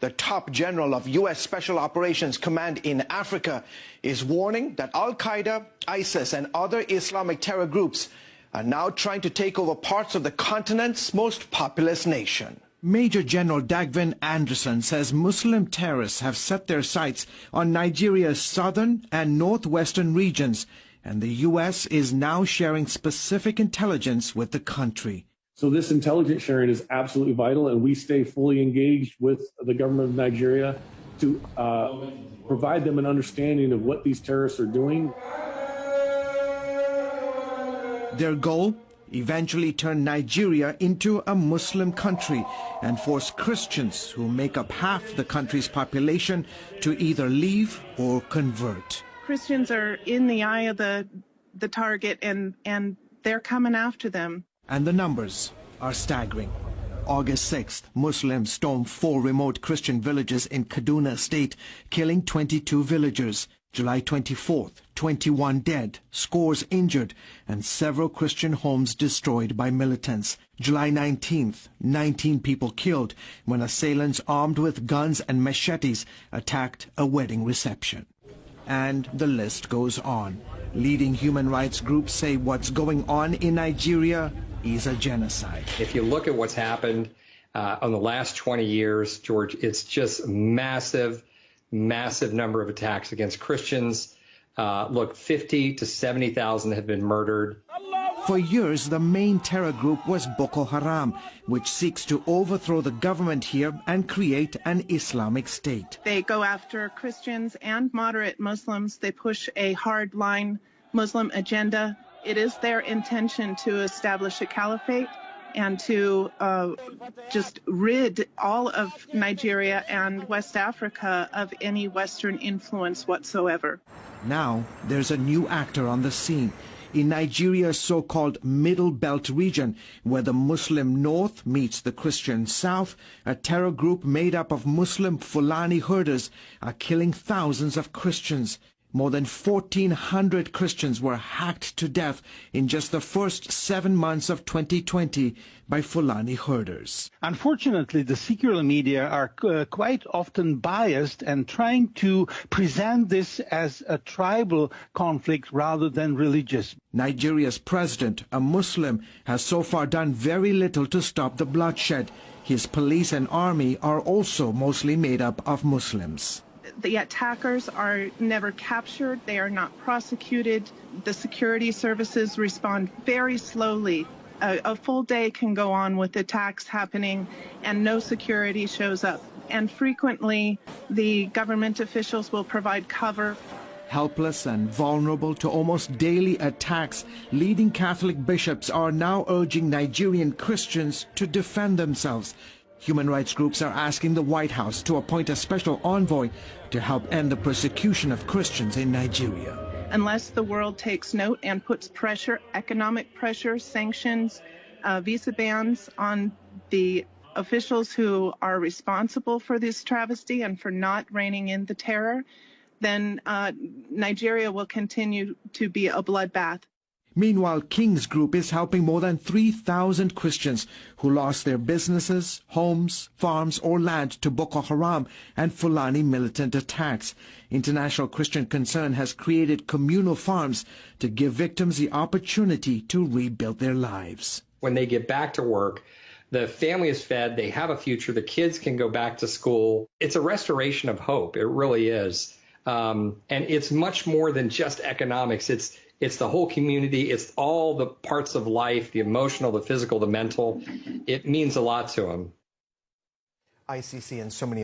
the top general of U.S. Special Operations Command in Africa, is warning that Al-Qaeda, ISIS, and other Islamic terror groups are now trying to take over parts of the continent's most populous nation. Major General Dagvin Anderson says Muslim terrorists have set their sights on Nigeria's southern and northwestern regions, and the U.S. is now sharing specific intelligence with the country. So this intelligence sharing is absolutely vital, and we stay fully engaged with the government of Nigeria to provide them an understanding of what these terrorists are doing. Their goal? Eventually turn Nigeria into a Muslim country and force Christians, who make up half the country's population, to either leave or convert. Christians are in the eye of the target, and they're coming after them. And the numbers are staggering. August 6th, Muslims stormed 4 remote Christian villages in Kaduna State, killing 22 villagers. July 24th, 21 dead, scores injured, and several Christian homes destroyed by militants. July 19th, 19 people killed when assailants armed with guns and machetes attacked a wedding reception. And the list goes on. Leading human rights groups say what's going on in Nigeria is a genocide. If you look at what's happened on the last 20 years, George, it's just massive number of attacks against Christians. Look, 50 to 70,000 have been murdered. For years, the main terror group was Boko Haram, which seeks to overthrow the government here and create an Islamic state. They go after Christians and moderate Muslims. They push a hard-line Muslim agenda. It is their intention to establish a caliphate and to just rid all of Nigeria and West Africa of any Western influence whatsoever. Now, there's a new actor on the scene. In Nigeria's so-called Middle Belt region, where the Muslim north meets the Christian south, a terror group made up of Muslim Fulani herders are killing thousands of Christians. More than 1,400 Christians were hacked to death in just the first 7 months of 2020 by Fulani herders. Unfortunately, the secular media are quite often biased and trying to present this as a tribal conflict rather than religious. Nigeria's president, a Muslim, has so far done very little to stop the bloodshed. His police and army are also mostly made up of Muslims. The attackers are never captured. They are not prosecuted. The security services respond very slowly. A full day can go on with attacks happening and no security shows up. And frequently, the government officials will provide cover. Helpless and vulnerable to almost daily attacks, leading Catholic bishops are now urging Nigerian Christians to defend themselves. Human rights groups are asking the White House to appoint a special envoy to help end the persecution of Christians in Nigeria. Unless the world takes note and puts pressure, economic pressure, sanctions, visa bans on the officials who are responsible for this travesty and for not reining in the terror, then Nigeria will continue to be a bloodbath. Meanwhile, King's Group is helping more than 3,000 Christians who lost their businesses, homes, farms, or land to Boko Haram and Fulani militant attacks. International Christian Concern has created communal farms to give victims the opportunity to rebuild their lives. When they get back to work, the family is fed, they have a future, the kids can go back to school. It's a restoration of hope. It really is. And it's much more than just economics. It's the whole community. It's all the parts of life, the emotional, the physical, the mental. It means a lot to them. ICC and so many